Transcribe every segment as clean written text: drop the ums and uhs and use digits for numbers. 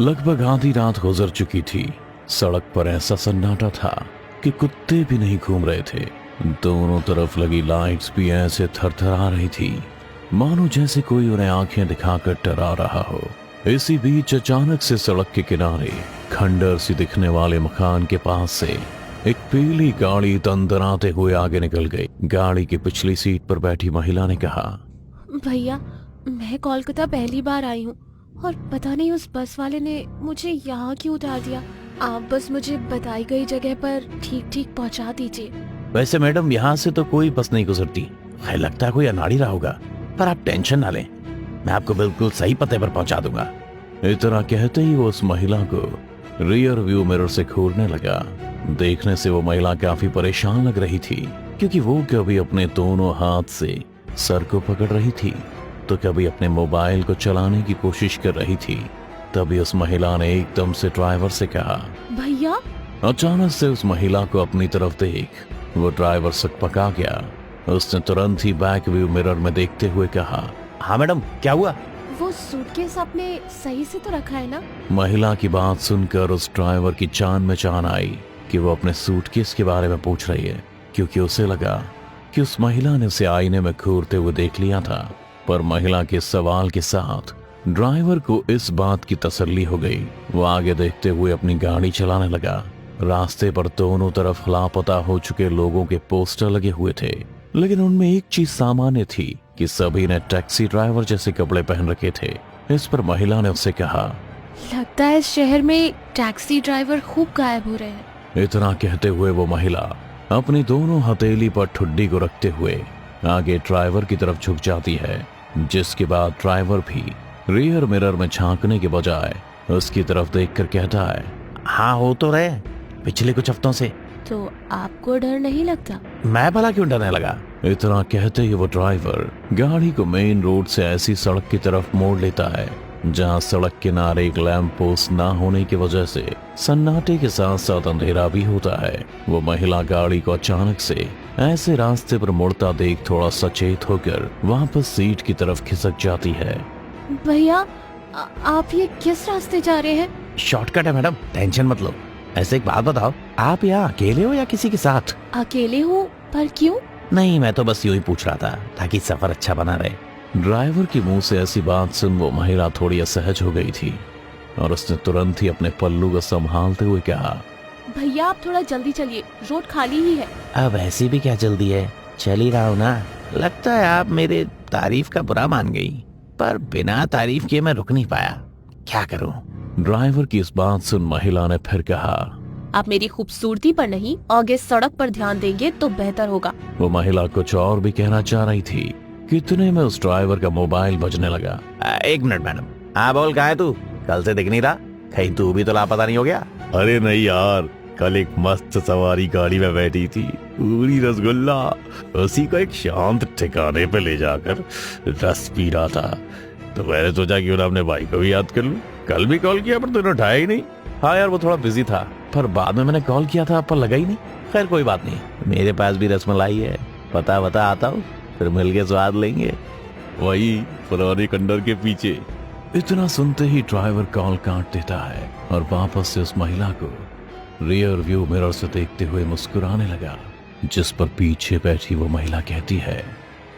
लगभग आधी रात गुजर चुकी थी। सड़क पर ऐसा सन्नाटा था कि कुत्ते भी नहीं घूम रहे थे। दोनों तरफ लगी लाइट्स भी ऐसे थरथरा रही थी मानो जैसे कोई उन्हें आंखें दिखाकर डरा रहा हो। इसी बीच अचानक से सड़क के किनारे खंडर सी दिखने वाले मकान के पास से एक पीली गाड़ी तंदराते हुए आगे निकल गई। गाड़ी की पिछली सीट पर बैठी महिला ने कहा, भैया मैं कोलकाता पहली बार आई हूँ और पता नहीं उस बस वाले ने मुझे यहाँ क्यों उतार दिया। आप बस मुझे बताई गई जगह पर ठीक ठीक पहुँचा दीजिए। वैसे मैडम यहाँ से तो कोई बस नहीं गुजरती, खैर लगता है कोई अनाड़ी रहा होगा, पर आप टेंशन ना लें, मैं आपको बिल्कुल सही पते पर पहुँचा दूंगा। इतना कहते ही वो उस महिला को रियर व्यू मिरर से घूरने लगा। देखने से वो महिला काफी परेशान लग रही थी, क्योंकि वो कभी अपने दोनों हाथ से सर को पकड़ रही थी तो कभी अपने मोबाइल को चलाने की कोशिश कर रही थी। तभी उस महिला ने एकदम से ड्राइवर से कहा, भैया। अचानक से उस महिला को अपनी तरफ देख वो ड्राइवर सकपका गया। उसने तुरंत ही बैक व्यू मिरर में देखते हुए कहा, हाँ मैडम क्या हुआ? वो सूटकेस आपने सही से तो रखा है ना? महिला की बात सुनकर उस ड्राइवर की जान में जान आई कि वो अपने सूटकेस के बारे में पूछ रही है, क्योंकि उसे लगा कि उस महिला ने उसे आईने में घूरते हुए देख लिया था। पर महिला के सवाल के साथ ड्राइवर को इस बात की तसल्ली हो गई। वो आगे देखते हुए अपनी गाड़ी चलाने लगा। रास्ते पर दोनों तरफ लापता हो चुके लोगों के पोस्टर लगे हुए थे, लेकिन उनमें एक चीज सामान्य थी कि सभी ने टैक्सी ड्राइवर जैसे कपड़े पहन रखे थे। इस पर महिला ने उससे कहा, लगता है इस शहर में टैक्सी ड्राइवर खूब गायब हो रहे हैं। इतना कहते हुए वो महिला अपनी दोनों हथेली पर ठुड्डी को रखते हुए आगे ड्राइवर की तरफ झुक जाती है, जिसके बाद ड्राइवर भी रियर मिरर में झांकने के बजाय उसकी तरफ देखकर कहता है, हाँ हो तो रहे पिछले कुछ हफ्तों से। तो आपको डर नहीं लगता? मैं भला क्यों डरने लगा? इतना कहते ही वो ड्राइवर गाड़ी को मेन रोड से ऐसी सड़क की तरफ मोड़ लेता है जहां सड़क किनारे एक लैंप पोस्ट ना होने की वजह से सन्नाटे के साथ साथ अंधेरा भी होता है। वो महिला गाड़ी को अचानक से ऐसे रास्ते पर मुड़ता देख थोड़ा सचेत होकर वापस सीट की तरफ खिसक जाती है। भैया आप ये किस रास्ते जा रहे हैं? शॉर्टकट है मैडम, टेंशन मत लो। ऐसे एक बात बताओ, आप यहाँ अकेले हो या किसी के साथ? अकेले हूँ, पर क्यों? नहीं, मैं तो बस यूं ही पूछ रहा था ताकि सफर अच्छा बना रहे। ड्राइवर की मुंह से ऐसी बात सुन वो महिला थोड़ी असहज हो गई थी और उसने तुरंत ही अपने पल्लू को संभालते हुए कहा, भैया आप थोड़ा जल्दी चलिए, रोड खाली ही है। अब ऐसी भी क्या जल्दी है, चल ही रहा हूँ ना। लगता है आप मेरे तारीफ का बुरा मान गई, पर बिना तारीफ किए मैं रुक नहीं पाया, क्या करूँ? ड्राइवर की इस बात सुन महिला ने फिर कहा, आप मेरी खूबसूरती पर नहीं आगे सड़क पर ध्यान देंगे तो बेहतर होगा। वो महिला कुछ और भी कहना चाह रही थी कि इतने में उस ड्राइवर का मोबाइल बजने लगा। एक मिनट मैडम, हाँ बोल, कहाँ है तू? कल से दिख नहीं रहा, कहीं तू भी तो लापता नहीं हो गया? अरे नहीं यार, कल एक मस्त सवारी गाड़ी में बैठी थी, पूरी रसगुल्ला, उसी को एक शांत ठिकाने पे ले जाकर रस पी रहा था, तो मैंने सोचा क्यों ना अपने भाई को भी याद कर लूं। कल भी कॉल किया पर तूने उठाया ही नहीं। हाँ यार, वो थोड़ा बिजी था, पर बाद में मैंने कॉल किया था पर लगा ही नहीं। खैर कोई बात नहीं, मेरे पास भी रसमलाई है, पता बता आता हूँ, फिर मिलके स्वाद लेंगे, वही पुराने खंडर के पीछे। इतना सुनते ही ड्राइवर कॉल काट देता है और वापस से उस महिला को रियर व्यू मिरर से देखते हुए मुस्कुराने लगा, जिस पर पीछे बैठी वो महिला कहती है,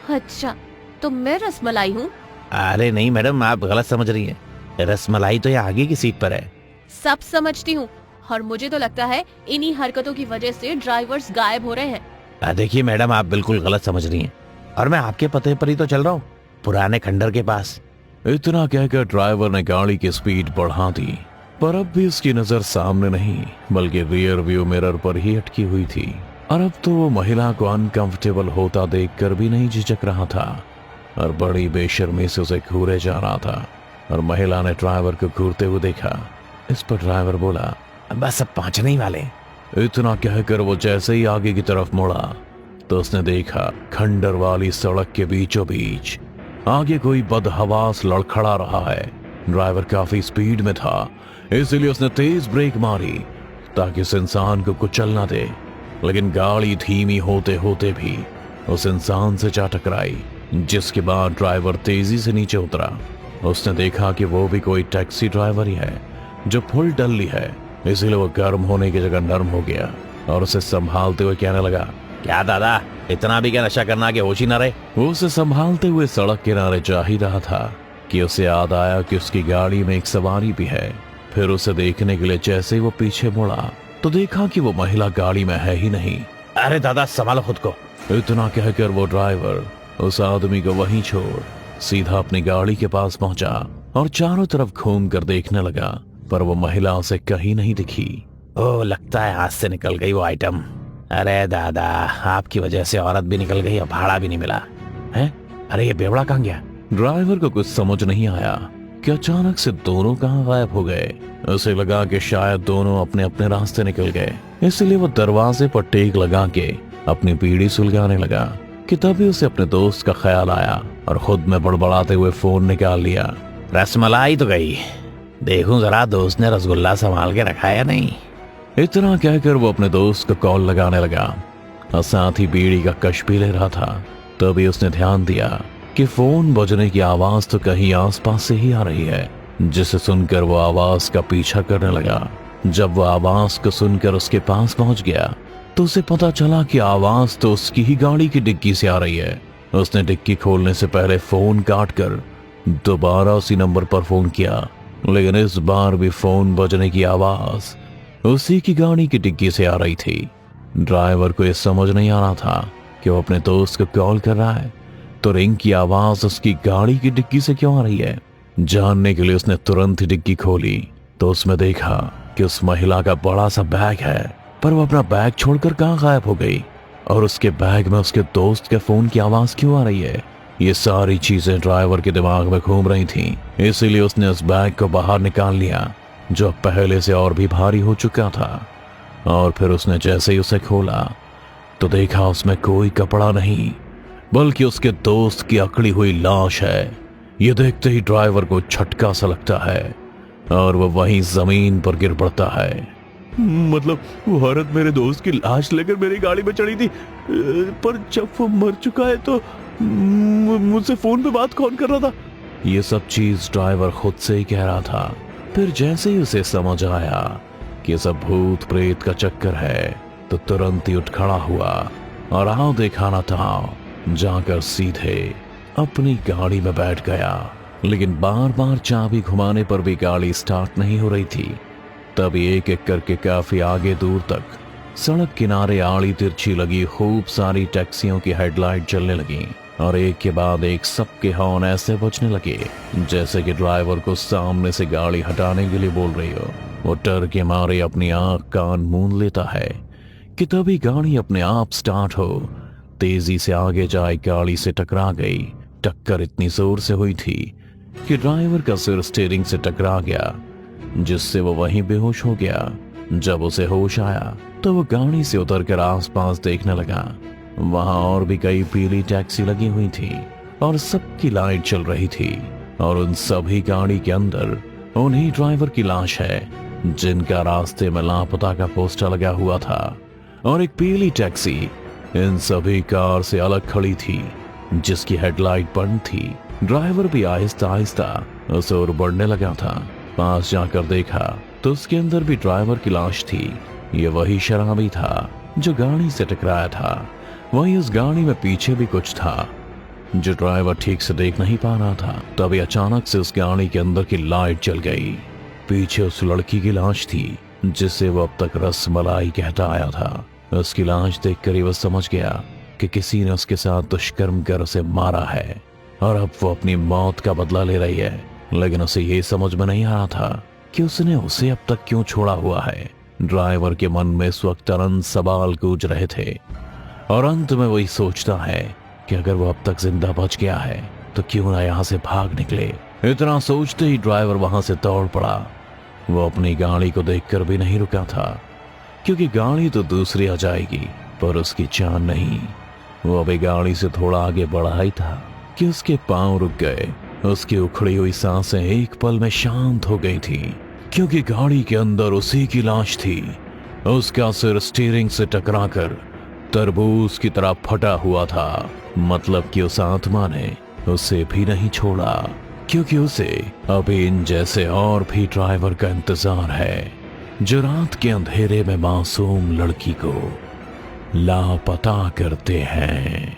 अच्छा तो मैं रसमलाई हूँ? अरे नहीं मैडम, आप गलत समझ रही हैं, रसमलाई तो यहाँ आगे की सीट पर है। सब समझती हूँ, और मुझे तो लगता है इन्हीं हरकतों की वजह से ड्राइवर्स गायब हो रहे हैं। देखिए मैडम, आप बिल्कुल गलत समझ रही हैं, और मैं आपके पते पर ही तो चल रहा हूँ, पुराने खंडर के पास। इतना कहकर ड्राइवर ने गाड़ी की स्पीड बढ़ा दी, पर अब भी उसकी नजर सामने नहीं बल्कि रियर व्यू मिरर पर ही अटकी हुई थी। और अब तो वो महिला को अनकंफर्टेबल होता देखकर भी नहीं झिझक रहा था और बड़ी बेशर्मी से उसे घूरे जा रहा था। और महिला ने ड्राइवर को घूरते हुए देखा। इस पर ड्राइवर बोला, बस अब पहुंचने ही वाले। इतना कहकर वो जैसे ही आगे की तरफ मुड़ा तो उसने देखा खंडर वाली सड़क के बीचों बीच आगे कोई बदहवास लड़खड़ा रहा है। ड्राइवर काफी स्पीड में था, इसलिए उसने तेज ब्रेक मारी ताकि उस इंसान को कुचल ना दे, लेकिन गाड़ी धीमी होते होते भी उस इंसान से जा टकराई, जिसके बाद ड्राइवर तेजी से नीचे उतरा। उसने देखा कि वो भी कोई टैक्सी ड्राइवर ही है, जो फुल डल्ली है, इसीलिए वो गर्म होने की जगह नर्म हो गया और उसे संभालते हुए कहने लगा, क्या दादा, इतना भी क्या नशा करना कि होश ही ना रहे। वो उसे संभालते हुए सड़क किनारे जा ही रहा था कि उसे याद आया कि उसकी गाड़ी में एक सवारी भी है। फिर उसे देखने के लिए जैसे ही वो पीछे मुड़ा तो देखा कि वो महिला गाड़ी में है ही नहीं। अरे दादा, संभालो खुद को। इतना कहकर वो ड्राइवर उस आदमी को वहीं छोड़ सीधा अपनी गाड़ी के पास पहुंचा और चारों तरफ घूम कर देखने लगा, पर वो महिला उसे कहीं नहीं दिखी। ओ, लगता है हाथ से निकल गई वो आइटम। अरे दादा, आपकी वजह से औरत भी निकल गई और भाड़ा भी नहीं मिला है। अरे ये बेवड़ा कहाँ गया? ड्राइवर को कुछ समझ नहीं आया कि अचानक से दोनों कहाँ गायब हो गए। उसे लगा कि शायद दोनों अपने अपने रास्ते निकल गए, इसलिए वो दरवाजे पर टेक लगा के अपनी बीड़ी सुलगाने लगा कि तभी उसे अपने दोस्त का ख्याल आया और खुद में बड़बड़ाते हुए फोन निकाल लिया। रसमलाई तो गई, देखूं जरा दोस्त ने रसगुल्ला संभाल के रखा है नहीं। इतना कहकर वो अपने दोस्त को कॉल लगाने लगा और साथ ही बीड़ी का कश भी ले रहा था। तभी उसने ध्यान दिया कि फोन बजने की आवाज तो कहीं आसपास से ही आ रही है, जिसे सुनकर वो आवाज का पीछा करने लगा। जब वो आवाज को सुनकर उसके पास पहुंच गया तो उसे पता चला कि आवाज तो उसकी ही गाड़ी की डिक्की से आ रही है। उसने डिक्की खोलने से पहले फोन काट कर दोबारा उसी नंबर पर फोन किया, लेकिन इस बार भी फोन बजने की आवाज उसी की गाड़ी की डिक्की से आ रही थी। ड्राइवर को यह समझ नहीं आ रहा था कि वो अपने दोस्त को कॉल कर रहा है तो रिंग की आवाज उसकी गाड़ी की डिक्की से क्यों आ रही है। जानने के लिए उसने तुरंत ही डिक्की खोली तो उसमें देखा कि उस महिला का बड़ा सा बैग है, पर वो अपना बैग छोड़कर कहाँ गायब हो गई और उसके बैग में उसके दोस्त के फोन की आवाज क्यों आ रही है। ये सारी चीजें ड्राइवर के दिमाग में घूम रही थीं, इसीलिए उसने उस बैग को बाहर निकाल लिया जो पहले से और भी भारी हो चुका था। और फिर उसने जैसे ही उसे खोला तो देखा उसमें कोई कपड़ा नहीं बल्कि उसके दोस्त की अकड़ी हुई लाश है। ये देखते ही ड्राइवर को झटका सा लगता है और वो वहीं जमीन पर गिर पड़ता है। मतलब वो औरत मेरे दोस्त की लाश लेकर मेरी गाड़ी में चढ़ी थी, पर जब वो मर चुका है तो मुझसे फोन पे बात कौन कर रहा था? ये सब चीज ड्राइवर खुद से ही कह रहा था। फिर जैसे ही उसे समझ आया कि सब भूत प्रेत का चक्कर है तो तुरंत ही उठ खड़ा हुआ और आओ देखा ना था जाकर सीधे अपनी गाड़ी में बैठ गया। लेकिन बार बार चाबी घुमाने पर भी गाड़ी स्टार्ट नहीं हो रही थी। तभी एक एक करके काफी आगे दूर तक सड़क किनारे आड़ी तिरछी लगी खूब सारी टैक्सियों की हेडलाइट जलने लगी और एक के बाद एक सबके हॉर्न ऐसे बजने लगे जैसे कि ड्राइवर को सामने से गाड़ी हटाने के लिए बोल रही हो। वो डर के मारे अपनी आंख कान मूंद लेता है कि तभी गाड़ी अपने आप स्टार्ट हो तेजी से आगे जाए गाड़ी से टकरा गई। टक्कर इतनी जोर से हुई थी कि ड्राइवर का सिर स्टीयरिंग से टकरा गया, जिससे वो वहीं बेहोश हो गया। जब उसे होश आया तो वो गाड़ी से उतरकर आसपास देखने लगा। वहां और भी कई पीली टैक्सी लगी हुई थी और सबकी लाइट चल रही थी और उन सभी गाड़ी के अंदर उन्हीं ड्राइवर की लाश है जिनका रास्ते में लापता का पोस्टर लगा हुआ था। और एक पीली टैक्सी इन सभी कार से अलग खड़ी थी जिसकी हेडलाइट बंद थी। ड्राइवर भी आहिस्ता आहिस्ता उस ओर बढ़ने लगा था। पास जाकर देखा तो उसके अंदर भी ड्राइवर की लाश थी। ये वही शराबी था जो गाड़ी से टकराया था। वहीं उस गाड़ी में पीछे भी कुछ था जो ड्राइवर ठीक से देख नहीं पा रहा था। तभी अचानक से उस गाड़ी के अंदर की लाइट जल गई। पीछे उस लड़की की लाश थी जिसे वो अब तक रसमलाई कहता आया था। उसकी लाश देखकर ही वो समझ गया कि किसी ने उसके साथ दुष्कर्म कर उसे मारा है और अब वो अपनी मौत का बदला ले रही है। लेकिन उसे ये समझ में नहीं आ रहा था कि उसने उसे अब तक क्यों छोड़ा हुआ है। ड्राइवर के मन में इस वक्त अनंत सवाल गूंज रहे थे और अंत में वही सोचता है कि अगर वो अब तक जिंदा बच गया है तो क्यों ना यहाँ से भाग निकले। इतना सोचते ही ड्राइवर वहां से दौड़ पड़ा। वो अपनी गाड़ी को देखकर भी नहीं रुका था क्योंकि गाड़ी तो दूसरी आ जाएगी पर उसकी जान नहीं। वो अभी गाड़ी से थोड़ा आगे बढ़ा ही था कि उसके पांव रुक गए। उसकी उखड़ी हुई सांसें एक पल में शांत हो गई थी क्योंकि गाड़ी के अंदर उसी की लाश थी। उसका सिर स्टीयरिंग से टकराकर तरबूज की तरह फटा हुआ था। मतलब कि उस आत्मा ने उसे भी नहीं छोड़ा क्योंकि उसे अभी इन जैसे और भी ड्राइवर का इंतजार है जो रात के अंधेरे में मासूम लड़की को लापता करते हैं।